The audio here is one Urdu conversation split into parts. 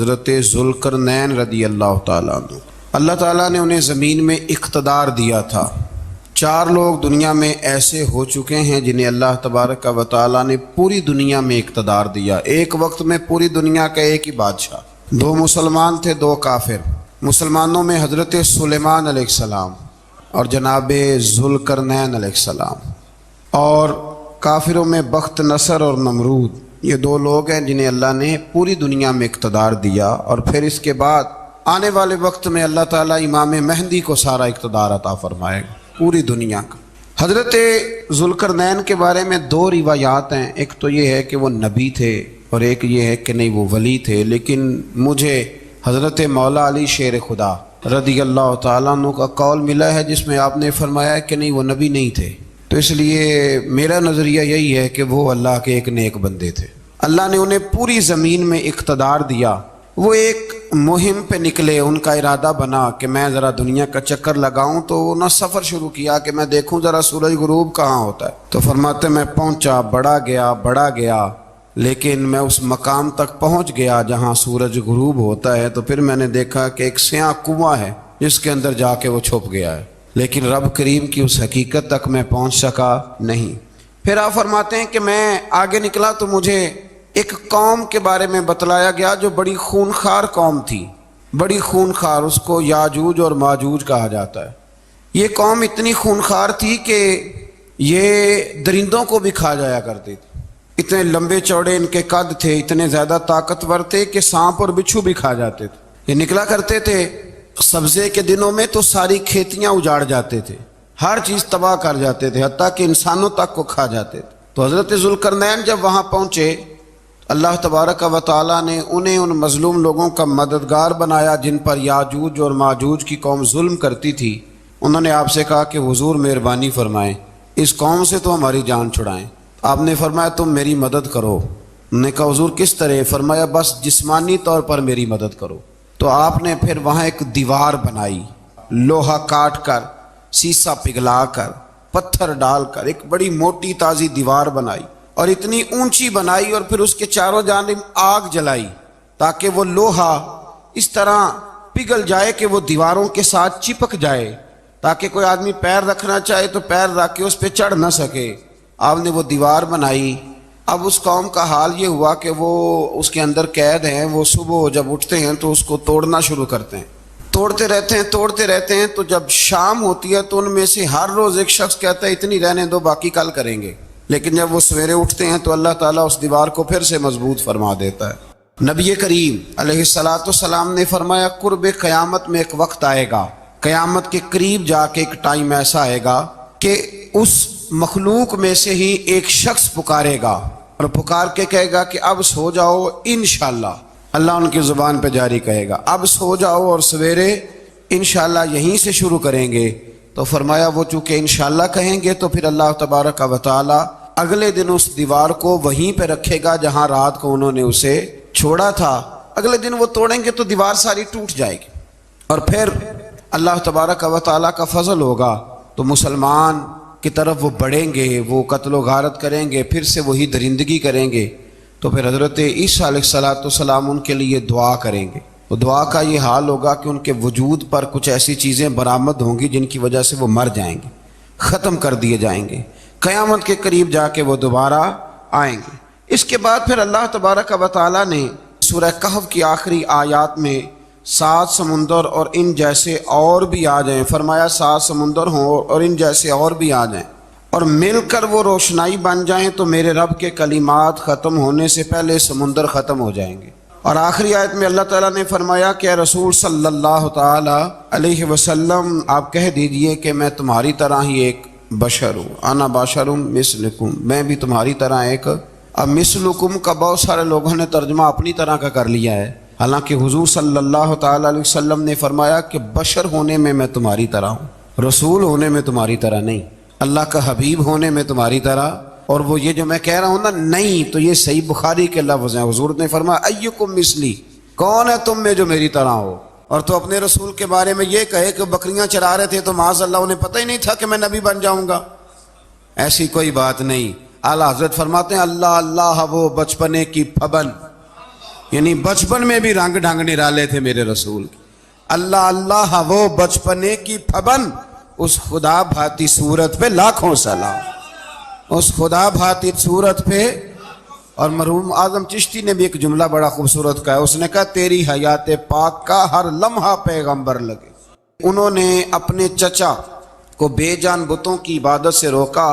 حضرت ذوالقرنین رضی اللہ تعالیٰ عنہ، اللہ تعالیٰ نے انہیں زمین میں اقتدار دیا تھا۔ 4 لوگ دنیا میں ایسے ہو چکے ہیں جنہیں اللہ تبارک و تعالیٰ نے پوری دنیا میں اقتدار دیا، ایک وقت میں پوری دنیا کا ایک ہی بادشاہ۔ 2 مسلمان تھے، 2 کافر۔ مسلمانوں میں حضرت سلیمان علیہ السلام اور جناب ذوالقرنین علیہ السلام، اور کافروں میں بخت نصر اور نمرود۔ یہ 2 لوگ ہیں جنہیں اللہ نے پوری دنیا میں اقتدار دیا، اور پھر اس کے بعد آنے والے وقت میں اللہ تعالیٰ امام مہدی کو سارا اقتدار عطا فرمائے گا پوری دنیا کا۔ حضرت ذوالقرنین کے بارے میں 2 روایات ہیں، ایک تو یہ ہے کہ وہ نبی تھے اور ایک یہ ہے کہ نہیں وہ ولی تھے، لیکن مجھے حضرت مولا علی شیر خدا رضی اللہ تعالیٰ عنہ کا قول ملا ہے جس میں آپ نے فرمایا کہ نہیں وہ نبی نہیں تھے، تو اس لیے میرا نظریہ یہی ہے کہ وہ اللہ کے ایک نیک بندے تھے۔ اللہ نے انہیں پوری زمین میں اقتدار دیا۔ وہ ایک مہم پہ نکلے، ان کا ارادہ بنا کہ میں ذرا دنیا کا چکر لگاؤں، تو انہوں نے سفر شروع کیا کہ میں دیکھوں ذرا سورج غروب کہاں ہوتا ہے۔ تو فرماتے میں پہنچا، بڑا گیا، لیکن میں اس مقام تک پہنچ گیا جہاں سورج غروب ہوتا ہے، تو پھر میں نے دیکھا کہ ایک سیاہ کنواں ہے جس کے اندر جا کے وہ چھپ گیا ہے، لیکن رب کریم کی اس حقیقت تک میں پہنچ سکا نہیں۔ پھر آپ فرماتے ہیں کہ میں آگے نکلا تو مجھے ایک قوم کے بارے میں بتلایا گیا جو بڑی خونخوار قوم تھی، بڑی خونخوار، اس کو یاجوج اور ماجوج کہا جاتا ہے۔ یہ قوم اتنی خونخوار تھی کہ یہ درندوں کو بھی کھا جایا کرتی تھی، اتنے لمبے چوڑے ان کے قد تھے، اتنے زیادہ طاقتور تھے کہ سانپ اور بچھو بھی کھا جاتے تھے۔ یہ نکلا کرتے تھے سبزے کے دنوں میں تو ساری کھیتیاں اجاڑ جاتے تھے، ہر چیز تباہ کر جاتے تھے، حتیٰ کہ انسانوں تک کو کھا جاتے تھے۔ تو حضرت ذوالقرنین جب وہاں پہنچے، اللہ تبارک و تعالیٰ نے انہیں ان مظلوم لوگوں کا مددگار بنایا جن پر یاجوج اور ماجوج کی قوم ظلم کرتی تھی۔ انہوں نے آپ سے کہا کہ حضور مہربانی فرمائیں، اس قوم سے تو ہماری جان چھڑائیں۔ آپ نے فرمایا تم میری مدد کرو۔ انہوں نے کہا حضور کس طرح؟ فرمایا بس جسمانی طور پر میری مدد کرو۔ تو آپ نے پھر وہاں ایک دیوار بنائی، لوہا کاٹ کر، سیسا پگھلا کر، پتھر ڈال کر ایک بڑی موٹی تازی دیوار بنائی، اور اتنی اونچی بنائی، اور پھر اس کے چاروں جانب آگ جلائی تاکہ وہ لوہا اس طرح پگھل جائے کہ وہ دیواروں کے ساتھ چپک جائے، تاکہ کوئی آدمی پیر رکھنا چاہے تو پیر رکھ کے اس پہ چڑھ نہ سکے۔ آپ نے وہ دیوار بنائی۔ اب اس قوم کا حال یہ ہوا کہ وہ اس کے اندر قید ہیں، وہ صبح جب اٹھتے ہیں تو اس کو توڑنا شروع کرتے ہیں، توڑتے رہتے ہیں، تو جب شام ہوتی ہے تو ان میں سے ہر روز ایک شخص کہتا ہے اتنی رہنے دو، باقی کل کریں گے، لیکن جب وہ سویرے اٹھتے ہیں تو اللہ تعالیٰ اس دیوار کو پھر سے مضبوط فرما دیتا ہے۔ نبی کریم علیہ السلام نے فرمایا قرب قیامت میں ایک وقت آئے گا، قیامت کے قریب جا کے ایک ٹائم ایسا آئے گا کہ اس مخلوق میں سے ہی ایک شخص پکارے گا اور پکار کے کہے گا کہ اب سو جاؤ انشاءاللہ۔ اللہ ان کی زبان پہ جاری کہے گا اب سو جاؤ اور سویرے انشاءاللہ یہیں سے شروع کریں گے۔ تو فرمایا وہ چونکہ انشاءاللہ کہیں گے تو پھر اللہ تبارک و تعالی اگلے دن اس دیوار کو وہیں پہ رکھے گا جہاں رات کو انہوں نے اسے چھوڑا تھا۔ اگلے دن وہ توڑیں گے تو دیوار ساری ٹوٹ جائے گی، اور پھر اللہ تبارک و تعالیٰ کا فضل ہوگا تو مسلمان کی طرف وہ بڑھیں گے، وہ قتل و غارت کریں گے، پھر سے وہی درندگی کریں گے۔ تو پھر حضرت عیسیٰ علیہ السلام ان کے لیے دعا کریں گے۔ تو دعا کا یہ حال ہوگا کہ ان کے وجود پر کچھ ایسی چیزیں برآمد ہوں گی جن کی وجہ سے وہ مر جائیں گے، ختم کر دیے جائیں گے، قیامت کے قریب جا کے وہ دوبارہ آئیں گے۔ اس کے بعد پھر اللہ تبارک و تعالیٰ نے سورہ کہف کی آخری آیات میں 7 سمندر اور ان جیسے اور بھی آ جائیں، فرمایا 7 سمندر ہوں اور ان جیسے اور بھی آ جائیں اور مل کر وہ روشنائی بن جائیں تو میرے رب کے کلمات ختم ہونے سے پہلے سمندر ختم ہو جائیں گے۔ اور آخری آیت میں اللہ تعالیٰ نے فرمایا کہ اے رسول صلی اللہ تعالی علیہ وسلم آپ کہہ دیجئے کہ میں تمہاری طرح ہی ایک بشر ہوں، انا بشر مثلکم، میں بھی تمہاری طرح ایک۔ اب مثلکم کا بہت سارے لوگوں نے ترجمہ اپنی طرح کا کر لیا ہے، حالانکہ حضور صلی اللہ تعالی علیہ وسلم نے فرمایا کہ بشر ہونے میں تمہاری طرح ہوں، رسول ہونے میں تمہاری طرح نہیں، اللہ کا حبیب ہونے میں تمہاری طرح۔ اور وہ یہ جو میں کہہ رہا ہوں نا نہیں، تو یہ صحیح بخاری کے لفظ ہیں، حضور نے فرمایا ایکم مثلی، کون ہے تم میں جو میری طرح ہو؟ اور تو اپنے رسول کے بارے میں یہ کہے کہ بکریاں چرا رہے تھے تو معاذ اللہ انہیں پتہ ہی نہیں تھا کہ میں نبی بن جاؤں گا، ایسی کوئی بات نہیں۔ اعلیٰ حضرت فرماتے ہیں اللہ اللہ وہ بچپنے کی پھبن، یعنی بچپن میں بھی رنگ ڈھنگ نرالے تھے میرے رسول کی۔ اللہ اللہ وہ بچپنے کی پھبن، اس خدا بھاتی صورت پہ لاکھوں سلام، اس خدا بھاتی صورت پہ۔ اور مرحوم اعظم چشتی نے بھی ایک جملہ بڑا خوبصورت کہا، اس نے کہا تیری حیات پاک کا ہر لمحہ پیغمبر لگے۔ انہوں نے اپنے چچا کو بے جان بتوں کی عبادت سے روکا،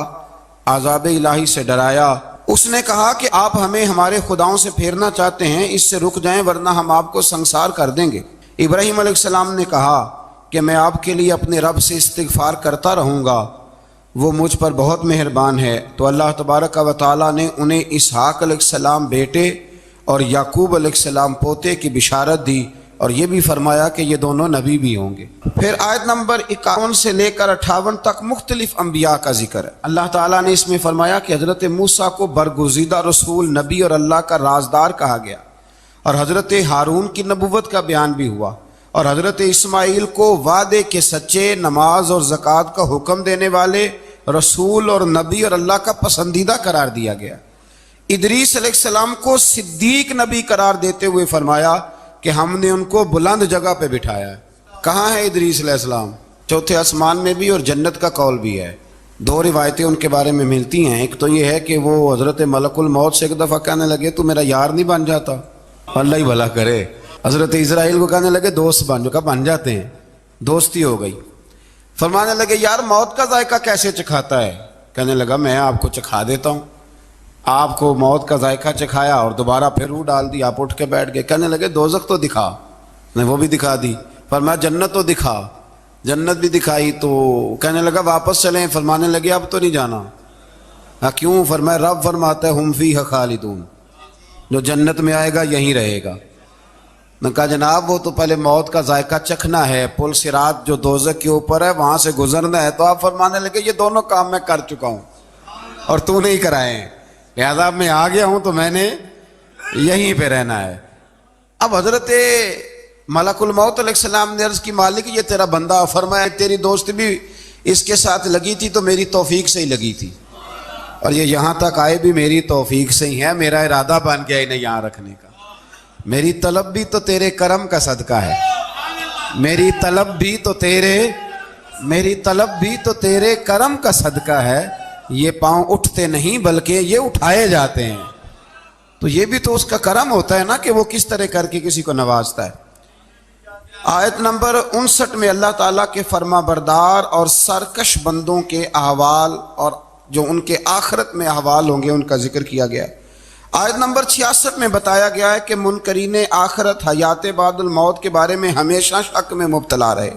عذاب الہی سے ڈرایا۔ اس نے کہا کہ آپ ہمیں ہمارے خداؤں سے پھیرنا چاہتے ہیں، اس سے رک جائیں ورنہ ہم آپ کو سنسار کر دیں گے۔ ابراہیم علیہ السلام نے کہا کہ میں آپ کے لیے اپنے رب سے استغفار کرتا رہوں گا، وہ مجھ پر بہت مہربان ہے۔ تو اللہ تبارک و تعالیٰ نے انہیں اسحاق علیہ السلام بیٹے اور یعقوب علیہ السلام پوتے کی بشارت دی، اور یہ بھی فرمایا کہ یہ دونوں نبی بھی ہوں گے۔ پھر آیت نمبر 51 سے لے کر 58 تک مختلف انبیاء کا ذکر ہے۔ اللہ تعالیٰ نے اس میں فرمایا کہ حضرت موسیٰ کو برگزیدہ رسول، نبی اور اللہ کا رازدار کہا گیا، اور حضرت ہارون کی نبوت کا بیان بھی ہوا، اور حضرت اسماعیل کو وعدے کے سچے، نماز اور زکوٰۃ کا حکم دینے والے رسول اور نبی اور اللہ کا پسندیدہ قرار دیا گیا۔ ادریس علیہ السلام کو صدیق نبی قرار دیتے ہوئے فرمایا کہ ہم نے ان کو بلند جگہ پہ بٹھایا ہے۔ کہاں ہے ادریس علیہ السلام؟ چوتھے آسمان میں بھی، اور جنت کا قول بھی ہے۔ دو روایتیں ان کے بارے میں ملتی ہیں۔ ایک تو یہ ہے کہ وہ حضرت ملک الموت سے ایک دفعہ کہنے لگے تو میرا یار نہیں بن جاتا؟ اللہ ہی بھلا کرے۔ حضرت اسرائیل کو کہنے لگے دوست بن جو، کہا بن جاتے ہیں، دوستی ہو گئی۔ فرمانے لگے یار موت کا ذائقہ کیسے چکھاتا ہے؟ کہنے لگا میں آپ کو چکھا دیتا ہوں۔ آپ کو موت کا ذائقہ چکھایا اور دوبارہ پھر روح ڈال دی، آپ اٹھ کے بیٹھ گئے۔ کہنے لگے دوزخ تو دکھا، نے وہ بھی دکھا دی۔ فرمایا جنت تو دکھا، جنت بھی دکھائی۔ تو کہنے لگا واپس چلیں، فرمانے لگے اب تو نہیں جانا۔ کیوں؟ فرمایا رب فرماتا ہے ہم فیہ خالدون، جو جنت میں آئے گا یہیں رہے گا۔ نے کہا جناب وہ تو پہلے موت کا ذائقہ چکھنا ہے، پل صراط جو دوزخ کے اوپر ہے وہاں سے گزرنا ہے۔ تو آپ فرمانے لگے یہ دونوں کام میں کر چکا ہوں اور تو نہیں کرائے ہیں، لہذا میں آ گیا ہوں تو میں نے یہیں پہ رہنا ہے۔ اب حضرت ملک الموت علیہ السلام نے عرض کی مالک یہ تیرا بندہ، فرمایا تیری دوست بھی اس کے ساتھ لگی تھی تو میری توفیق سے ہی لگی تھی، اور یہ یہاں تک آئے بھی میری توفیق سے ہی ہے، میرا ارادہ بن گیا انہیں یہاں رکھنے کا۔ میری طلب بھی تو تیرے کرم کا صدقہ ہے، میری طلب بھی تو تیرے کرم کا صدقہ ہے۔ یہ پاؤں اٹھتے نہیں بلکہ یہ اٹھائے جاتے ہیں، تو یہ بھی تو اس کا کرم ہوتا ہے نا کہ وہ کس طرح کر کے کسی کو نوازتا ہے۔ آیت نمبر 59 میں اللہ تعالیٰ کے فرما بردار اور سرکش بندوں کے احوال اور جو ان کے آخرت میں احوال ہوں گے ان کا ذکر کیا گیا ہے۔ آیت نمبر 66 میں بتایا گیا ہے کہ منکرین آخرت حیات بعد الموت کے بارے میں ہمیشہ شک میں مبتلا رہے۔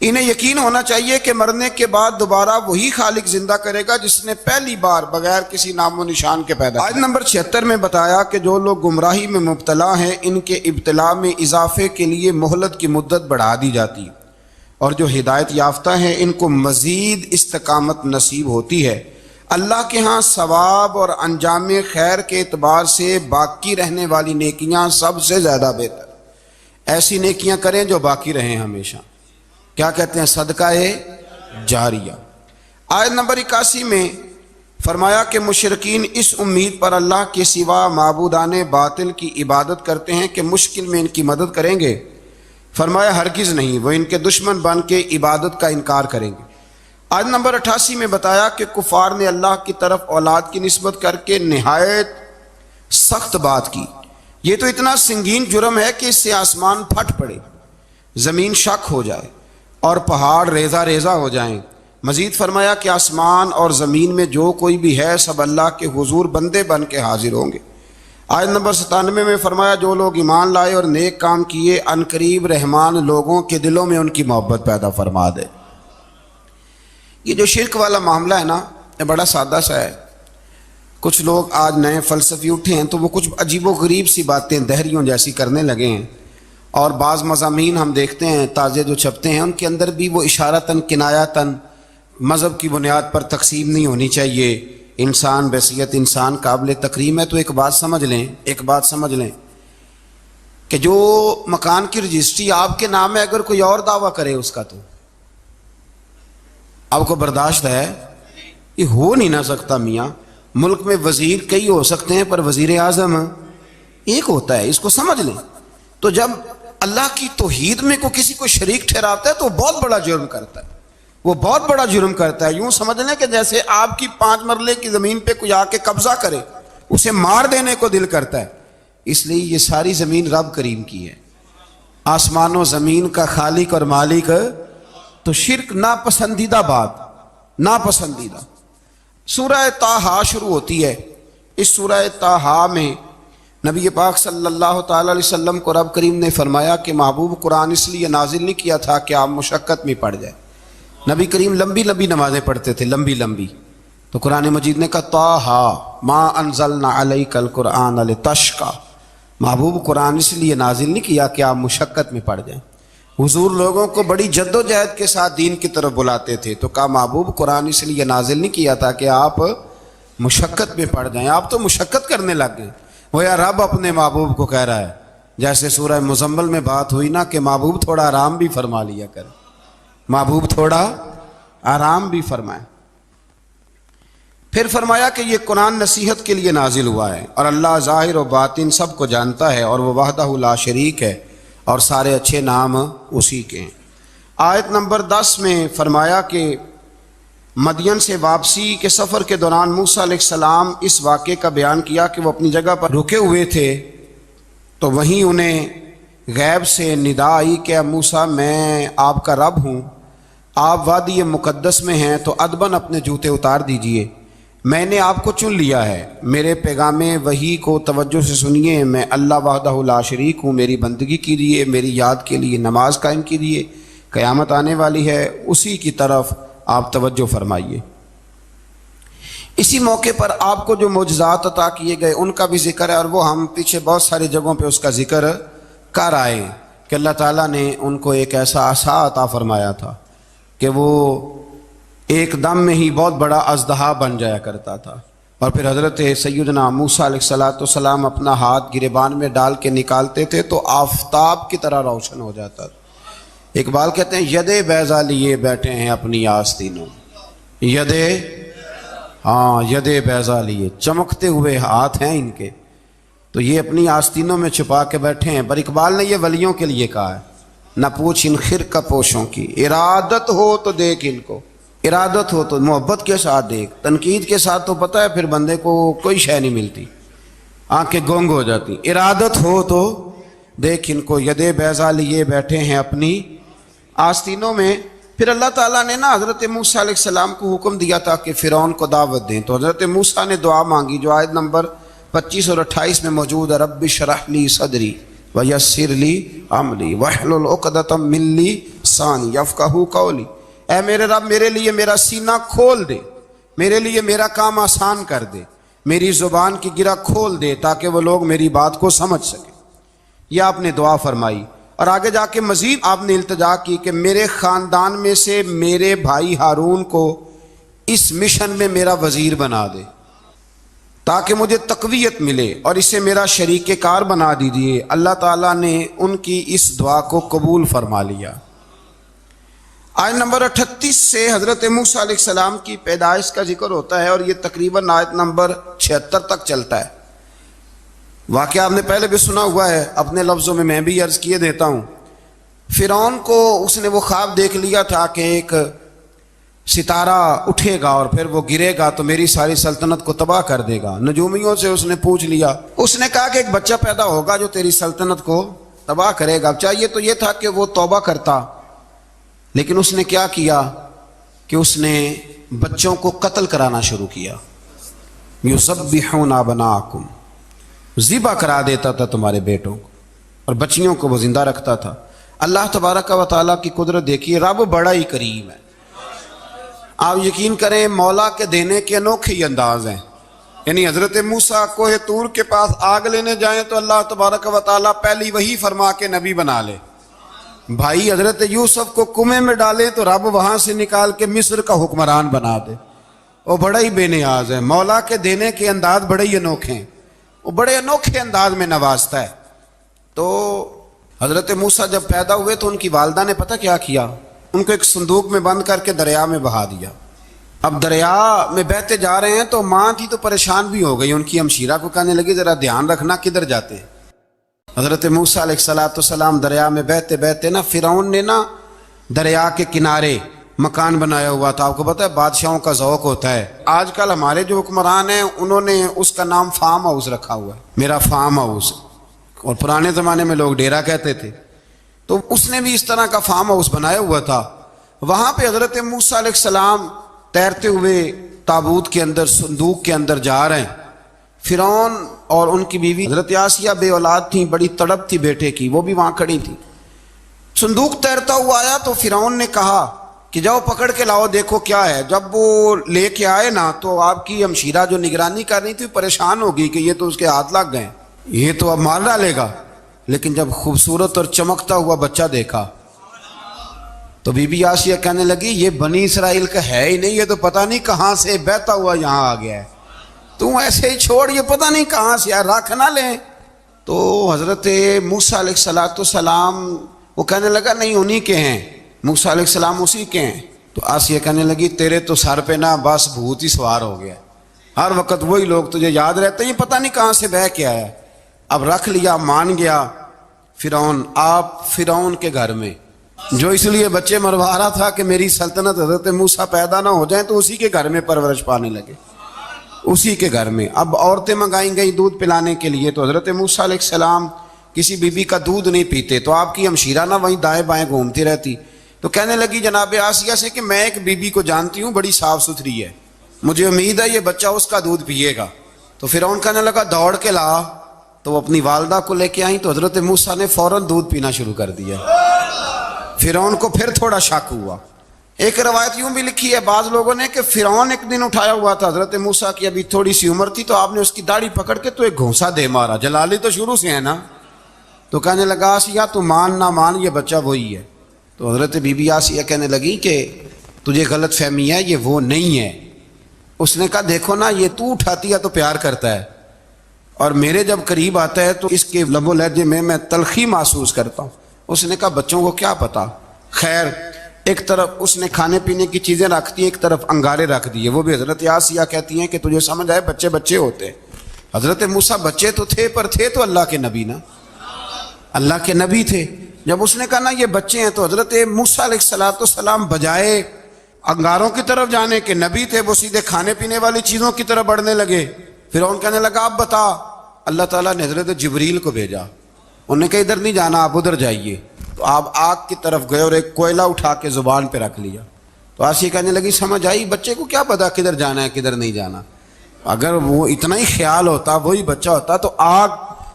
انہیں یقین ہونا چاہیے کہ مرنے کے بعد دوبارہ وہی خالق زندہ کرے گا جس نے پہلی بار بغیر کسی نام و نشان کے پیدا کیا۔ آیت نمبر 76 میں بتایا کہ جو لوگ گمراہی میں مبتلا ہیں ان کے ابتلا میں اضافے کے لیے مہلت کی مدت بڑھا دی جاتی، اور جو ہدایت یافتہ ہیں ان کو مزید استقامت نصیب ہوتی ہے۔ اللہ کے ہاں ثواب اور انجام خیر کے اعتبار سے باقی رہنے والی نیکیاں سب سے زیادہ بہتر، ایسی نیکیاں کریں جو باقی رہیں ہمیشہ، کیا کہتے ہیں صدقہ جاریہ۔ آیت نمبر 81 میں فرمایا کہ مشرکین اس امید پر اللہ کے سوا معبودان باطل کی عبادت کرتے ہیں کہ مشکل میں ان کی مدد کریں گے۔ فرمایا ہرگز نہیں، وہ ان کے دشمن بن کے عبادت کا انکار کریں گے۔ آیت نمبر 88 میں بتایا کہ کفار نے اللہ کی طرف اولاد کی نسبت کر کے نہایت سخت بات کی۔ یہ تو اتنا سنگین جرم ہے کہ اس سے آسمان پھٹ پڑے، زمین شک ہو جائے اور پہاڑ ریزہ ریزہ ہو جائیں۔ مزید فرمایا کہ آسمان اور زمین میں جو کوئی بھی ہے سب اللہ کے حضور بندے بن کے حاضر ہوں گے۔ آیت نمبر 97 میں فرمایا جو لوگ ایمان لائے اور نیک کام کیے عنقریب رحمان لوگوں کے دلوں میں ان کی محبت پیدا فرما دے۔ یہ جو شرک والا معاملہ ہے نا، یہ بڑا سادہ سا ہے۔ کچھ لوگ آج نئے فلسفی اٹھے ہیں تو وہ کچھ عجیب و غریب سی باتیں دہریوں جیسی کرنے لگے ہیں، اور بعض مضامین ہم دیکھتے ہیں تازے جو چھپتے ہیں ان کے اندر بھی وہ اشارتاً کنایاتاً مذہب کی بنیاد پر تقسیم نہیں ہونی چاہیے، انسان بحیثیت انسان قابل تکریم ہے۔ تو ایک بات سمجھ لیں کہ جو مکان کی رجسٹری آپ کے نام ہے اگر کوئی اور دعویٰ کرے اس کا تو آپ کو برداشت ہے؟ یہ ہو نہیں نہ سکتا میاں۔ ملک میں وزیر کئی ہو سکتے ہیں پر وزیر اعظم ایک ہوتا ہے، اس کو سمجھ لیں۔ تو جب اللہ کی توحید میں کسی کو شریک ٹھہراتا ہے تو وہ بہت بڑا جرم کرتا ہے، وہ بہت بڑا جرم کرتا ہے۔ یوں سمجھ لیں کہ جیسے آپ کی 5 مرلے کی زمین پہ کوئی آ کے قبضہ کرے، اسے مار دینے کو دل کرتا ہے۔ اس لیے یہ ساری زمین رب کریم کی ہے، آسمان و زمین کا خالق اور مالک۔ تو شرک ناپسندیدہ بات، ناپسندیدہ۔ سورہ طٰہٰ شروع ہوتی ہے۔ اس سورہ طٰہٰ میں نبی پاک صلی اللہ تعالی علیہ وسلم کو رب کریم نے فرمایا کہ محبوب قرآن اس لیے نازل نہیں کیا تھا کہ آپ مشقت میں پڑ جائے۔ نبی کریم لمبی لمبی نمازیں پڑھتے تھے، لمبی لمبی۔ تو قرآن مجید نے کہا طٰہٰ ما انزلنا علیک القرآن لتشقیٰ، محبوب قرآن اس لیے نازل نہیں کیا کہ آپ مشقت میں پڑ جائیں۔ حضور لوگوں کو بڑی جد و جہد کے ساتھ دین کی طرف بلاتے تھے، تو کہا محبوب قرآن اس لیے نازل نہیں کیا تھا کہ آپ مشقت میں پڑ جائیں۔ آپ تو مشقت کرنے لگ گئے۔ وہ یا رب اپنے محبوب کو کہہ رہا ہے، جیسے سورہ مزمل میں بات ہوئی نا کہ محبوب تھوڑا آرام بھی فرما لیا کر، محبوب تھوڑا آرام بھی فرمائے۔ پھر فرمایا کہ یہ قرآن نصیحت کے لیے نازل ہوا ہے، اور اللہ ظاہر و باطن سب کو جانتا ہے، اور وہ وحدہ لا شریک ہے، اور سارے اچھے نام اسی کے ہیں۔ آیت نمبر 10 میں فرمایا کہ مدین سے واپسی کے سفر کے دوران موسیٰ علیہ السلام اس واقعے کا بیان کیا کہ وہ اپنی جگہ پر رکے ہوئے تھے، تو وہیں انہیں غیب سے ندا آئی کہ اے موسیٰ میں آپ کا رب ہوں، آپ وادی مقدس میں ہیں تو ادباً اپنے جوتے اتار دیجئے، میں نے آپ کو چن لیا ہے، میرے پیغام وحی کو توجہ سے سنیے، میں اللہ وحدہ لا شریک ہوں، میری بندگی کیجیے، میری یاد کے لیے نماز قائم کیجیے، قیامت آنے والی ہے، اسی کی طرف آپ توجہ فرمائیے۔ اسی موقع پر آپ کو جو معجزات عطا کیے گئے ان کا بھی ذکر ہے، اور وہ ہم پیچھے بہت ساری جگہوں پہ اس کا ذکر کر آئے کہ اللہ تعالیٰ نے ان کو ایک ایسا عصا عطا فرمایا تھا کہ وہ ایک دم میں ہی بہت اژدہا اژدہا بن جایا کرتا تھا، اور پھر حضرت سیدنا موسیٰ علیہ السلام اپنا ہاتھ گریبان میں ڈال کے نکالتے تھے تو آفتاب کی طرح روشن ہو جاتا تھا۔ اقبال کہتے ہیں یدے بیضا لیے بیٹھے ہیں اپنی آستینوں، یدے بیضا لیے، چمکتے ہوئے ہاتھ ہیں ان کے، تو یہ اپنی آستینوں میں چھپا کے بیٹھے ہیں۔ پر اقبال نے یہ ولیوں کے لیے کہا ہے، نہ پوچھ ان خرقہ پوشوں کی، ارادت ہو تو دیکھ ان کو، ارادت ہو تو محبت کے ساتھ دیکھ، تنقید کے ساتھ تو پتہ ہے پھر بندے کو کوئی شے نہیں ملتی، آنکھیں گونگ ہو جاتی۔ ارادت ہو تو دیکھ ان کو، یدے بیضا لیے بیٹھے ہیں اپنی آستینوں میں۔ پھر اللہ تعالیٰ نے نا حضرت موسیٰ علیہ السلام کو حکم دیا تھا کہ فرعون کو دعوت دیں، تو حضرت موسیٰ نے دعا مانگی جو آیت نمبر 25 اور 28 میں موجود ہے، رب اشرح لی صدری ویسر لی امری واحلل عقدۃ من لسانی یفقہوا قولی، اے میرے رب میرے لیے میرا سینہ کھول دے، میرے لیے میرا کام آسان کر دے، میری زبان کی گرہ کھول دے تاکہ وہ لوگ میری بات کو سمجھ سکیں۔ یہ آپ نے دعا فرمائی، اور آگے جا کے مزید آپ نے التجا کی کہ میرے خاندان میں سے میرے بھائی ہارون کو اس مشن میں میرا وزیر بنا دے تاکہ مجھے تقویت ملے، اور اسے میرا شریک کار بنا دیجیے۔ اللہ تعالیٰ نے ان کی اس دعا کو قبول فرما لیا۔ آیت نمبر 38 سے حضرت موسیٰ علیہ السلام کی پیدائش کا ذکر ہوتا ہے، اور یہ تقریباً آیت نمبر 76 تک چلتا ہے۔ واقعہ آپ نے پہلے بھی سنا ہوا ہے، اپنے لفظوں میں بھی عرض کیے دیتا ہوں۔ فرعون کو اس نے وہ خواب دیکھ لیا تھا کہ ایک ستارہ اٹھے گا اور پھر وہ گرے گا تو میری ساری سلطنت کو تباہ کر دے گا۔ نجومیوں سے اس نے پوچھ لیا، اس نے کہا کہ ایک بچہ پیدا ہوگا جو تیری سلطنت کو تباہ کرے گا۔ چاہیے تو یہ تھا کہ وہ توبہ کرتا، لیکن اس نے کیا کیا کہ اس نے بچوں کو قتل کرانا شروع کیا۔ یذبحون ابناءکم، ذبح کرا دیتا تھا تمہارے بیٹوں کو، اور بچیوں کو وہ زندہ رکھتا تھا۔ اللہ تبارک و تعالیٰ کی قدرت دیکھیے، رب بڑا ہی کریم ہے۔ آپ یقین کریں مولا کے دینے کے انوکھے ہی انداز ہیں۔ یعنی حضرت موسیٰ کوہ طور کے پاس آگ لینے جائیں تو اللہ تبارک و تعالیٰ پہلی وہی فرما کے نبی بنا لے۔ بھائی حضرت یوسف کو کنویں میں ڈالیں تو رب وہاں سے نکال کے مصر کا حکمران بنا دے۔ وہ بڑا ہی بے نیاز ہے، مولا کے دینے کے انداز بڑے ہی انوکھے ہیں، وہ بڑے انوکھے انداز میں نوازتا ہے۔ تو حضرت موسیٰ جب پیدا ہوئے تو ان کی والدہ نے پتہ کیا کیا، ان کو ایک صندوق میں بند کر کے دریا میں بہا دیا۔ اب دریا میں بہتے جا رہے ہیں تو ماں تھی تو پریشان بھی ہو گئی، ان کی ہمشیرہ کو کہنے لگی ذرا دھیان رکھنا کدھر جاتے ہیں۔ حضرت موسیٰ علیہ السلام دریا میں بہتے بہتے نا فرعون نے نا دریا کے کنارے مکان بنایا ہوا تھا. آپ کو پتہ ہے بادشاہوں کا ذوق ہوتا ہے. آج کل ہمارے جو حکمران ہیں انہوں نے اس کا نام فارم ہاؤس رکھا ہوا ہے, میرا فارم ہاؤس, اور پرانے زمانے میں لوگ ڈیرا کہتے تھے. تو اس نے بھی اس طرح کا فارم ہاؤس بنایا ہوا تھا. وہاں پہ حضرت موسیٰ علیہ السلام تیرتے ہوئے تابوت کے اندر, صندوق کے اندر جا رہے ہیں. فرعون اور ان کی بیوی حضرت آسیہ بے اولاد تھیں, بڑی تڑپ تھی بیٹے کی, وہ بھی وہاں کھڑی تھی. صندوق تیرتا ہوا آیا تو فرعون نے کہا کہ جاؤ پکڑ کے لاؤ دیکھو کیا ہے. جب وہ لے کے آئے نا تو آپ کی ہمشیرہ جو نگرانی کر رہی تھی پریشان ہو گئی کہ یہ تو اس کے ہاتھ لگ گئے, یہ تو اب مار ڈالے گا. لیکن جب خوبصورت اور چمکتا ہوا بچہ دیکھا تو بی بی آسیہ کہنے لگی یہ بنی اسرائیل کا ہے ہی نہیں, یہ تو پتہ نہیں کہاں سے بہتا ہوا یہاں آ گیا ہے, تو ایسے ہی چھوڑ, یہ پتہ نہیں کہاں سے رکھ نہ لیں. تو حضرت موسیٰ علیہ السلام وہ کہنے لگا نہیں انہی کے ہیں, موسیٰ علیہ السلام اسی کے ہیں. تو آسیہ کہنے لگی تیرے تو سر پہ نا بس بھوت ہی سوار ہو گیا, ہر وقت وہی لوگ تجھے یاد رہتے ہیں, یہ پتہ نہیں کہاں سے بہ کے آیا. اب رکھ لیا, مان گیا فرعون. آپ فرعون کے گھر میں جو اس لیے بچے مروا رہا تھا کہ میری سلطنت حضرت موسیٰ پیدا نہ ہو جائیں, تو اسی کے گھر میں پرورش پانے لگے, اسی کے گھر میں. اب عورتیں منگائیں گئی دودھ پلانے کے لیے, تو حضرت موسیٰ علیہ السلام کسی بی بی کا دودھ نہیں پیتے, تو آپ کی ہمشیرہ نہ وہیں دائیں بائیں گھومتی رہتی. تو کہنے لگی جناب آسیہ سے کہ میں ایک بی بی کو جانتی ہوں, بڑی صاف ستھری ہے, مجھے امید ہے یہ بچہ اس کا دودھ پیے گا. تو فرعون کہنے لگا دوڑ کے لا. تو وہ اپنی والدہ کو لے کے آئیں تو حضرت موسیٰ نے فوراً دودھ پینا شروع کر دیا. فرعون کو پھر تھوڑا شک ہوا. ایک روایت یوں بھی لکھی ہے بعض لوگوں نے کہ فرعون ایک دن اٹھایا ہوا تھا حضرت موسیٰ کی, ابھی تھوڑی سی عمر تھی, تو آپ نے اس کی داڑھی پکڑ کے تو ایک گھونسا دے مارا. جلالی تو شروع سے ہے نا. تو کہنے لگا آسیہ تو مان نہ مان, یہ بچہ وہی ہے. تو حضرت بی بی آسیہ کہنے لگی کہ تجھے غلط فہمی ہے, یہ وہ نہیں ہے. اس نے کہا دیکھو نا, یہ تو اٹھاتی ہے تو پیار کرتا ہے, اور میرے جب قریب آتا ہے تو اس کے لب و لہجے میں تلخی محسوس کرتا ہوں. اس نے کہا بچوں کو کیا پتا. خیر ایک طرف اس نے کھانے پینے کی چیزیں رکھ دی, ایک طرف انگارے رکھ دیے. وہ بھی حضرت آسیہ کہتی ہیں کہ تجھے سمجھ آئے بچے بچے ہوتے ہیں. حضرت موسیٰ بچے تو تھے, پر تھے تو اللہ کے نبی نا, اللہ کے نبی تھے. جب اس نے کہا نا یہ بچے ہیں, تو حضرت موسیٰ علیہ السلام بجائے انگاروں کی طرف جانے کے, نبی تھے وہ سیدھے کھانے پینے والی چیزوں کی طرف بڑھنے لگے. فرعون کہنے لگا اب بتا. اللہ تعالیٰ نے حضرت جبریل کو بھیجا, انہوں نے کہا ادھر نہیں جانا, آپ ادھر جائیے. تو آپ آگ کی طرف گئے اور ایک کوئلہ اٹھا کے زبان پہ رکھ لیا. تو آسیہ کہنے لگی سمجھ آئی, بچے کو کیا پتا کدھر جانا ہے کدھر نہیں جانا. اگر وہ اتنا ہی خیال ہوتا, وہی بچہ ہوتا تو آگ.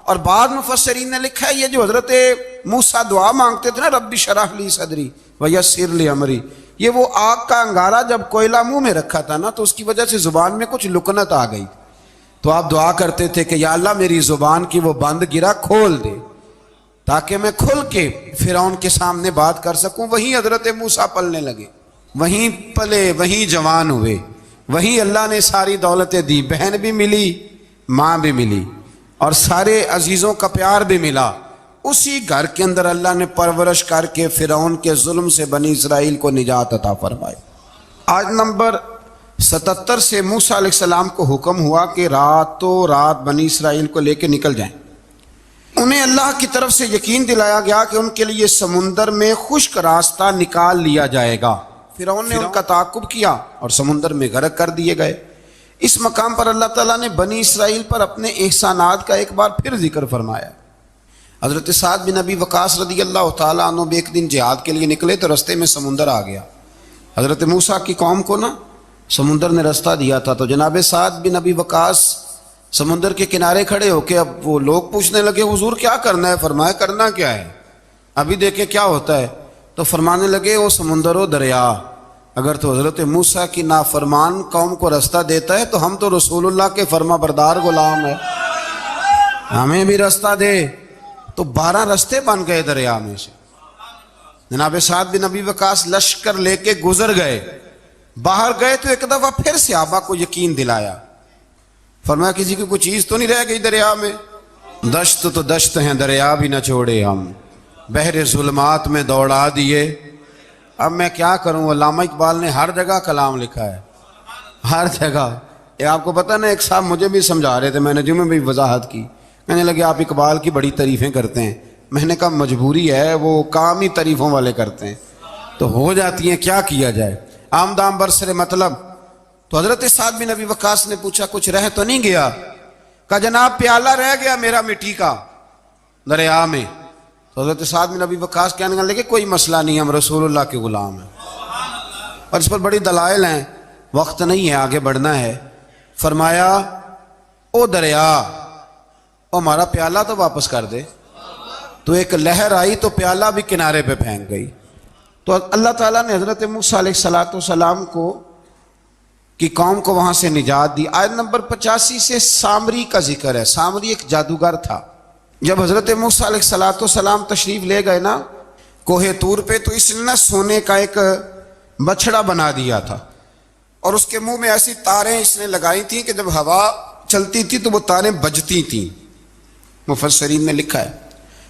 اور بعض مفسرین نے لکھا ہے یہ جو حضرت موسیٰ دعا مانگتے تھے نا رب اشرح لی صدری ویسر لی امری, یہ وہ آگ کا انگارہ جب کوئلہ منہ میں رکھا تھا نا, تو اس کی وجہ سے زبان میں کچھ لکنت آ گئی. تو آپ دعا کرتے تھے کہ یا اللہ میری زبان کی وہ بند گرا کھول دے, تاکہ میں کھل کے فرعون کے سامنے بات کر سکوں. وہیں حضرت موسیٰ پلنے لگے, وہیں پلے, وہیں جوان ہوئے, وہیں اللہ نے ساری دولتیں دی. بہن بھی ملی, ماں بھی ملی, اور سارے عزیزوں کا پیار بھی ملا. اسی گھر کے اندر اللہ نے پرورش کر کے فرعون کے ظلم سے بنی اسرائیل کو نجات عطا فرمائی. آج نمبر 77 سے موسیٰ علیہ السلام کو حکم ہوا کہ راتوں رات بنی اسرائیل کو لے کے نکل جائیں. انہیں اللہ کی طرف سے یقین دلایا گیا کہ ان کے لیے سمندر میں خشک راستہ نکال لیا جائے گا. فرعون نے ان کا تعاقب کیا اور سمندر میں غرق کر دیے گئے. اس مقام پر اللہ تعالیٰ نے بنی اسرائیل پر اپنے احسانات کا ایک بار پھر ذکر فرمایا. حضرت سعد بن ابی وقاص رضی اللہ تعالیٰ عنہ بھی ایک دن جہاد کے لیے نکلے تو رستے میں سمندر آ گیا. حضرت موسیٰ کی قوم کو نا سمندر نے رستہ دیا تھا. تو جناب سعد بن ابی وقاص سمندر کے کنارے کھڑے ہو کے, اب وہ لوگ پوچھنے لگے حضور کیا کرنا ہے. فرمایا کرنا کیا ہے, ابھی دیکھیں کیا ہوتا ہے. تو فرمانے لگے وہ سمندر و دریا اگر تو حضرت موسیٰ کی نافرمان قوم کو رستہ دیتا ہے تو ہم تو رسول اللہ کے فرما بردار غلام ہیں, ہمیں بھی رستہ دے. تو 12 رستے بن گئے دریا میں سے. جناب سعد بن ابی وقاص لشکر لے کے گزر گئے, باہر گئے تو ایک دفعہ پھر صحابہ کو یقین دلایا. فرمایا کسی کی کوئی چیز تو نہیں رہ گئی دریا میں. دشت تو دشت ہیں دریا بھی نہ چھوڑے ہم, بحر ظلمات میں دوڑا دیے. اب میں کیا کروں, علامہ اقبال نے ہر جگہ کلام لکھا ہے, ہر جگہ. یہ آپ کو پتہ نا, ایک صاحب مجھے بھی سمجھا رہے تھے, میں نے جمعے بھی وضاحت کی, کہنے لگے آپ اقبال کی بڑی تعریفیں کرتے ہیں. میں نے کہا مجبوری ہے، وہ کام ہی تعریفوں والے کرتے ہیں تو ہو جاتی ہیں، کیا کیا جائے. آمدام برسر مطلب. تو حضرت سعد بن ابی وقاص نے پوچھا کچھ رہ تو نہیں گیا؟ کہا جناب پیالہ رہ گیا میرا مٹی کا دریا میں. تو حضرت سعد بن ابی وقاص کہنے لگے کوئی مسئلہ نہیں، ہم رسول اللہ کے غلام ہیں. اور اس پر بڑی دلائل ہیں، وقت نہیں ہے آگے بڑھنا ہے. فرمایا او دریا، او ہمارا پیالہ تو واپس کر دے. تو ایک لہر آئی تو پیالہ بھی کنارے پہ پھینک گئی. تو اللہ تعالیٰ نے حضرت موسیٰ علیہ السلام کو کی قوم کو وہاں سے نجات دی. آیت نمبر 85 سے سامری کا ذکر ہے. سامری ایک جادوگر تھا. جب حضرت موسیٰ علیہ السلام تشریف لے گئے نا کوہ طور پہ، تو اس نے نا سونے کا ایک بچڑا بنا دیا تھا، اور اس کے منہ میں ایسی تاریں اس نے لگائی تھیں کہ جب ہوا چلتی تھی تو وہ تاریں بجتی تھیں. مفسرین نے لکھا ہے.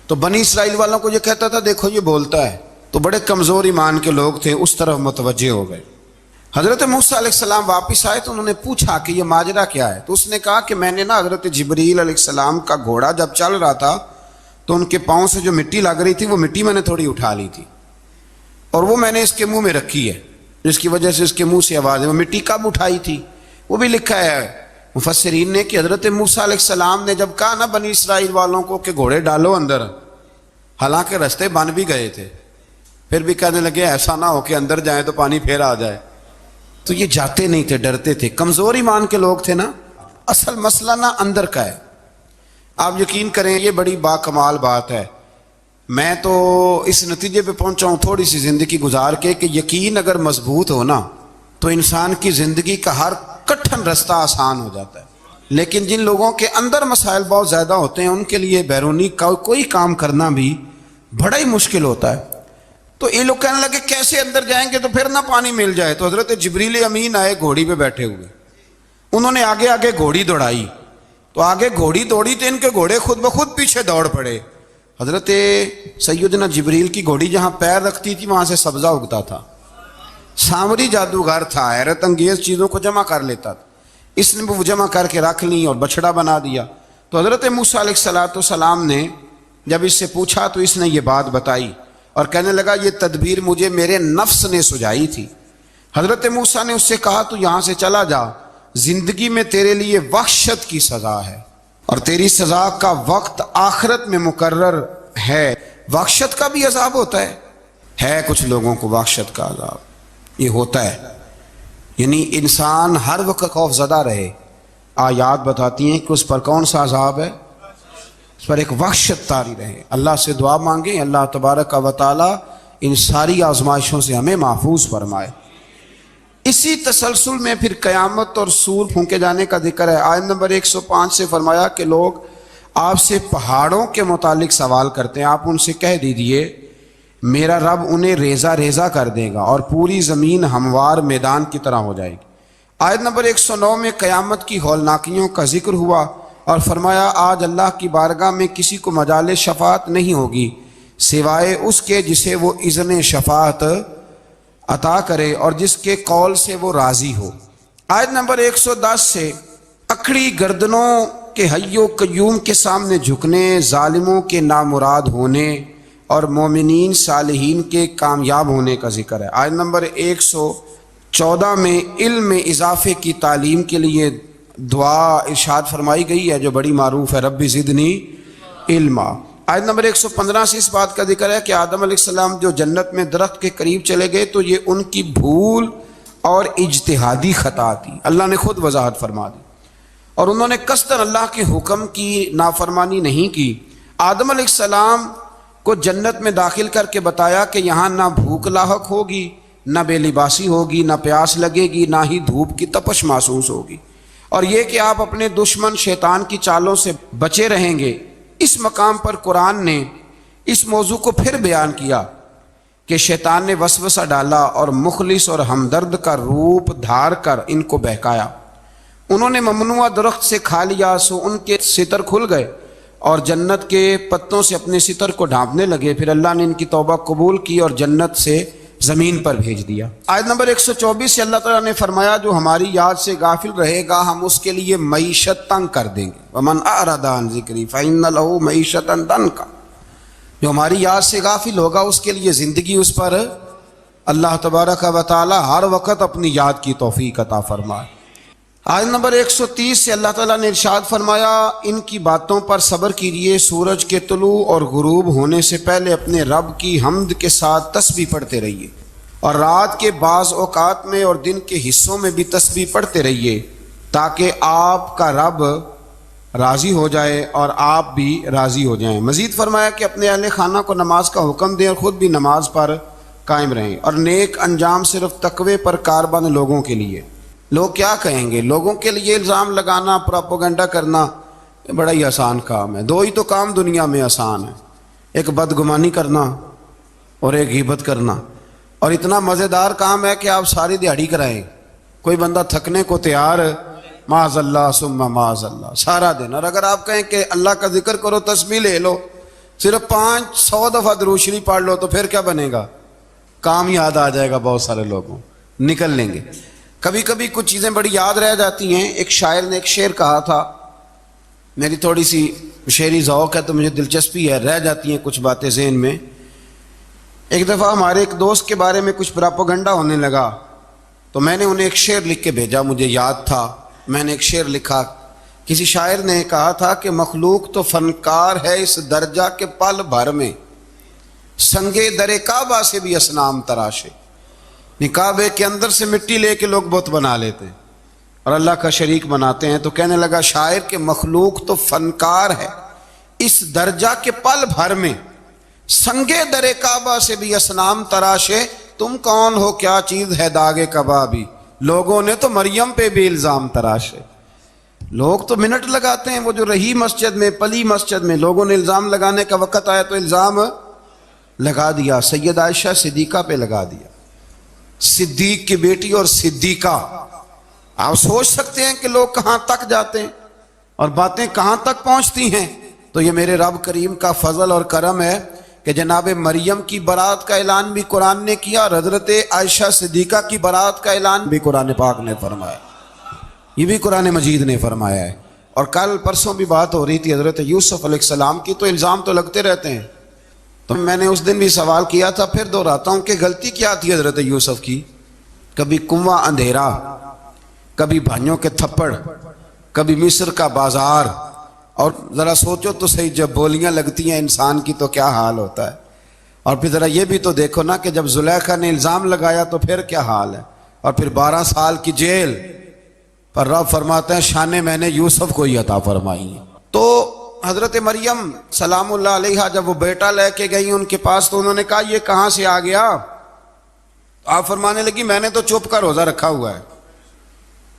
تو بنی اسرائیل والوں کو یہ کہتا تھا دیکھو یہ بولتا ہے. تو بڑے کمزور ایمان کے لوگ تھے، اس طرف متوجہ ہو گئے. حضرت موسیٰ علیہ السلام واپس آئے تو انہوں نے پوچھا کہ یہ ماجرا کیا ہے. تو اس نے کہا کہ میں نے نا حضرت جبریل علیہ السلام کا گھوڑا جب چل رہا تھا تو ان کے پاؤں سے جو مٹی لگ رہی تھی وہ مٹی میں نے تھوڑی اٹھا لی تھی، اور وہ میں نے اس کے منہ میں رکھی ہے، جس کی وجہ سے اس کے منہ سے آواز ہے. وہ مٹی کب اٹھائی تھی وہ بھی لکھا ہے مفسرین نے کہ حضرت موسیٰ علیہ السلام نے جب کہا نا بنی اسرائیل والوں کو کہ گھوڑے ڈالو اندر، حالانکہ رستے بن بھی گئے تھے، پھر بھی کہنے لگے ایسا نہ ہو کہ اندر جائیں تو پانی پھر آ جائے. تو یہ جاتے نہیں تھے، ڈرتے تھے، کمزور ایمان کے لوگ تھے نا. اصل مسئلہ نا اندر کا ہے. آپ یقین کریں یہ بڑی باکمال بات ہے. میں تو اس نتیجے پہ پہنچا ہوں تھوڑی سی زندگی گزار کے کہ یقین اگر مضبوط ہو نا تو انسان کی زندگی کا ہر کٹھن رستہ آسان ہو جاتا ہے. لیکن جن لوگوں کے اندر مسائل بہت زیادہ ہوتے ہیں ان کے لیے بیرونی کوئی کام کرنا بھی بڑا ہی مشکل ہوتا ہے. تو یہ لوگ کہنے لگے کیسے اندر جائیں گے تو پھر نہ پانی مل جائے. تو حضرت جبریل امین آئے گھوڑی پہ بیٹھے ہوئے، انہوں نے آگے آگے گھوڑی دوڑائی. تو آگے گھوڑی دوڑی تو ان کے گھوڑے خود بخود پیچھے دوڑ پڑے. حضرت سیدنا جبریل کی گھوڑی جہاں پیر رکھتی تھی وہاں سے سبزہ اگتا تھا. سامری جادوگر تھا، حیرت انگیز چیزوں کو جمع کر لیتا تھا. اس نے وہ جمع کر کے رکھ لی اور بچڑا بنا دیا. تو حضرت موسیٰ علیہ السلام نے جب اس سے پوچھا تو اس نے یہ بات بتائی اور کہنے لگا یہ تدبیر مجھے میرے نفس نے سجائی تھی. حضرت موسیٰ نے اس سے کہا تو یہاں سے چلا جا، زندگی میں تیرے لیے وحشت کی سزا ہے اور تیری سزا کا وقت آخرت میں مقرر ہے. وحشت کا بھی عذاب ہوتا ہے کچھ لوگوں کو وحشت کا عذاب یہ ہوتا ہے. یعنی انسان ہر وقت خوف زدہ رہے. آیات بتاتی ہیں کہ اس پر کون سا عذاب ہے، اس پر ایک وحشت طاری رہے. اللہ سے دعا مانگیں اللہ تبارک و تعالی ان ساری آزمائشوں سے ہمیں محفوظ فرمائے. اسی تسلسل میں پھر قیامت اور سور پھونکے جانے کا ذکر ہے. آیت نمبر 105 سے فرمایا کہ لوگ آپ سے پہاڑوں کے متعلق سوال کرتے ہیں، آپ ان سے کہہ دیجئے میرا رب انہیں ریزہ ریزہ کر دے گا اور پوری زمین ہموار میدان کی طرح ہو جائے گی. آیت نمبر 109 میں قیامت کی ہولناکیوں کا ذکر ہوا اور فرمایا آج اللہ کی بارگاہ میں کسی کو مجال شفاعت نہیں ہوگی سوائے اس کے جسے وہ اذن شفاعت عطا کرے اور جس کے قول سے وہ راضی ہو. آیت نمبر 110 سے اکڑی گردنوں کے حی و قیوم کے سامنے جھکنے، ظالموں کے نامراد ہونے اور مومنین صالحین کے کامیاب ہونے کا ذکر ہے. آیت نمبر 114 میں علم میں اضافے کی تعلیم کے لیے دعا ارشاد فرمائی گئی ہے جو بڑی معروف ہے، رب زدنی علما. آیت نمبر 115 سے اس بات کا ذکر ہے کہ آدم علیہ السلام جو جنت میں درخت کے قریب چلے گئے تو یہ ان کی بھول اور اجتہادی خطا تھی. اللہ نے خود وضاحت فرما دی اور انہوں نے قصداً اللہ کے حکم کی نافرمانی نہیں کی. آدم علیہ السلام کو جنت میں داخل کر کے بتایا کہ یہاں نہ بھوک لاحق ہوگی، نہ بے لباسی ہوگی، نہ پیاس لگے گی، نہ ہی دھوپ کی تپش محسوس ہوگی، اور یہ کہ آپ اپنے دشمن شیطان کی چالوں سے بچے رہیں گے. اس مقام پر قرآن نے اس موضوع کو پھر بیان کیا کہ شیطان نے وسوسہ ڈالا اور مخلص اور ہمدرد کا روپ دھار کر ان کو بہکایا. انہوں نے ممنوع درخت سے کھا لیا سو ان کے ستر کھل گئے اور جنت کے پتوں سے اپنے ستر کو ڈھانپنے لگے. پھر اللہ نے ان کی توبہ قبول کی اور جنت سے زمین پر بھیج دیا۔ آیت نمبر 124 سے اللہ تعالیٰ نے فرمایا جو ہماری یاد سے غافل رہے گا ہم اس کے لیے معیشت تنگ کر دیں گے۔ وَمَنْ أَعْرَضَ عَنْ ذِكْرِي فَإِنَّ لَهُ مَعِيشَةً ضَنْكًا، جو ہماری یاد سے غافل ہوگا اس کے لیے زندگی اس پر اللہ تبارک و تعالیٰ ہر وقت اپنی یاد کی توفیق عطا فرمائے۔ آیت نمبر 130 سے اللہ تعالیٰ نے ارشاد فرمایا ان کی باتوں پر صبر کیجیے، سورج کے طلوع اور غروب ہونے سے پہلے اپنے رب کی حمد کے ساتھ تسبیح پڑھتے رہیے، اور رات کے بعض اوقات میں اور دن کے حصوں میں بھی تسبیح پڑھتے رہیے، تاکہ آپ کا رب راضی ہو جائے اور آپ بھی راضی ہو جائیں۔ مزید فرمایا کہ اپنے اہل خانہ کو نماز کا حکم دیں اور خود بھی نماز پر قائم رہیں، اور نیک انجام صرف تقوی پر کاربند لوگوں کے لیے۔ لوگ کیا کہیں گے؟ لوگوں کے لیے الزام لگانا، پروپیگنڈا کرنا بڑا ہی آسان کام ہے۔ دو ہی تو کام دنیا میں آسان ہے، ایک بدگمانی کرنا اور ایک غیبت کرنا، اور اتنا مزیدار کام ہے کہ آپ ساری دیہڑی کرائیں، کوئی بندہ تھکنے کو تیار معاذ اللہ ثم معاذ اللہ سارا دن۔ اور اگر آپ کہیں کہ اللہ کا ذکر کرو، تسبیح لے لو، صرف 500 دفعہ درود شریف پڑھ لو، تو پھر کیا بنے گا؟ کام یاد آ جائے گا، بہت سارے لوگوں نکل لیں گے۔ کبھی کبھی کچھ چیزیں بڑی یاد رہ جاتی ہیں۔ ایک شاعر نے ایک شعر کہا تھا، میری تھوڑی سی شعری ذوق ہے تو مجھے دلچسپی ہے، رہ جاتی ہیں کچھ باتیں ذہن میں۔ ایک دفعہ ہمارے ایک دوست کے بارے میں کچھ پراپیگنڈا ہونے لگا، تو میں نے انہیں ایک شعر لکھ کے بھیجا، مجھے یاد تھا، میں نے ایک شعر لکھا۔ کسی شاعر نے کہا تھا کہ مخلوق تو فنکار ہے اس درجہ کے پل بھر میں، سنگے در کعبہ سے بھی اصنام تراشے۔ کعبے کے اندر سے مٹی لے کے لوگ بت بنا لیتے ہیں اور اللہ کا شریک بناتے ہیں۔ تو کہنے لگا شاعر کہ مخلوق تو فنکار ہے اس درجہ کے پل بھر میں، سنگے در کعبہ سے بھی اصنام تراشے، تم کون ہو کیا چیز ہے داغ کبابی، لوگوں نے تو مریم پہ بھی الزام تراشے۔ لوگ تو منٹ لگاتے ہیں، وہ جو رہی مسجد میں، پلی مسجد میں، لوگوں نے الزام لگانے کا وقت آیا تو الزام لگا دیا، سید عائشہ صدیقہ پہ لگا دیا، صدیق کی بیٹی اور صدیقہ۔ آپ سوچ سکتے ہیں کہ لوگ کہاں تک جاتے ہیں اور باتیں کہاں تک پہنچتی ہیں۔ تو یہ میرے رب کریم کا فضل اور کرم ہے کہ جناب مریم کی برات کا اعلان بھی قرآن نے کیا، اور حضرت عائشہ صدیقہ کی برات کا اعلان بھی قرآن پاک نے فرمایا، یہ بھی قرآن مجید نے فرمایا ہے۔ اور کل پرسوں بھی بات ہو رہی تھی حضرت یوسف علیہ السلام کی، تو الزام تو لگتے رہتے ہیں۔ تو میں نے اس دن بھی سوال کیا تھا، پھر دہراتا ہوں کہ غلطی کیا تھی حضرت یوسف کی؟ کبھی کنواں اندھیرا، کبھی بھائیوں کے تھپڑ، کبھی مصر کا بازار، اور ذرا سوچو تو صحیح، جب بولیاں لگتی ہیں انسان کی تو کیا حال ہوتا ہے۔ اور پھر ذرا یہ بھی تو دیکھو نا کہ جب زلیخا نے الزام لگایا تو پھر کیا حال ہے، اور پھر 12 سال کی جیل پر رب فرماتے ہیں شانیں میں نے یوسف کو ہی عطا فرمائی ہیں۔ تو حضرت مریم سلام اللہ علیہا جب وہ بیٹا لے کے گئی ان کے پاس، تو انہوں نے کہا یہ کہاں سے آ گیا؟ آپ فرمانے لگی میں نے تو چپ کر روزہ رکھا ہوا ہے،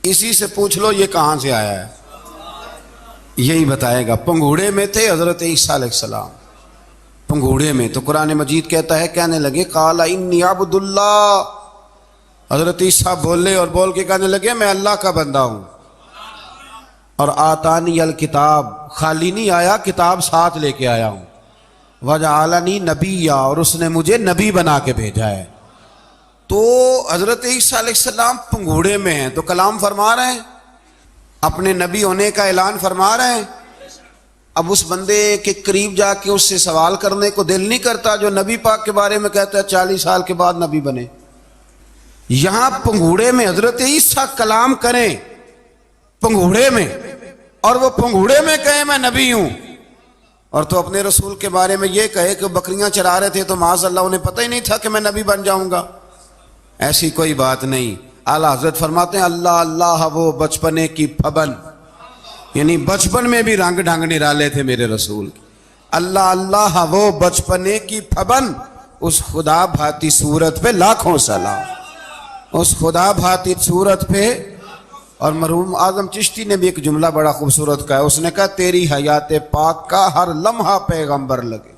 اسی سے پوچھ لو یہ کہاں سے آیا ہے، یہی بتائے گا۔ پنگوڑے میں تھے حضرت عیسیٰ علیہ السلام، پنگوڑے میں۔ تو قرآن مجید کہتا ہے کہنے لگے قال انی عبد اللہ، حضرت عیسیٰ بولے اور بول کے کہنے لگے میں اللہ کا بندہ ہوں، اور آتانی الکتاب، خالی نہیں آیا، کتاب ساتھ لے کے آیا ہوں، وجعلنی نبیا، اور اس نے مجھے نبی بنا کے بھیجا ہے۔ تو حضرت عیسیٰ علیہ السلام پنگوڑے میں ہیں تو کلام فرما رہے ہیں، اپنے نبی ہونے کا اعلان فرما رہے ہیں۔ اب اس بندے کے قریب جا کے اس سے سوال کرنے کو دل نہیں کرتا جو نبی پاک کے بارے میں کہتا ہے 40 سال کے بعد نبی بنے۔ یہاں پنگوڑے میں حضرت عیسیٰ کلام کریں، پنگوڑے میں، اور وہ پنگوڑے میں کہے میں نبی ہوں، اور تو اپنے رسول کے بارے میں یہ کہے کہ بکریاں چرا رہے تھے تو معاذ اللہ انہیں پتہ ہی نہیں تھا کہ میں نبی بن جاؤں گا۔ ایسی کوئی بات نہیں۔ اعلیٰ حضرت فرماتے ہیں اللہ اللہ وہ بچپنے کی پھبن، یعنی بچپن میں بھی رنگ ڈھنگ نرالے تھے میرے رسول کی۔ اللہ اللہ وہ بچپنے کی پھبن، اس خدا بھاتی صورت پہ لاکھوں سلام، اس خدا بھاتی صورت پہ۔ اور مرحوم اعظم چشتی نے بھی ایک جملہ بڑا خوبصورت کہا ہے، اس نے کہا تیری حیات پاک کا ہر لمحہ پیغمبر لگے۔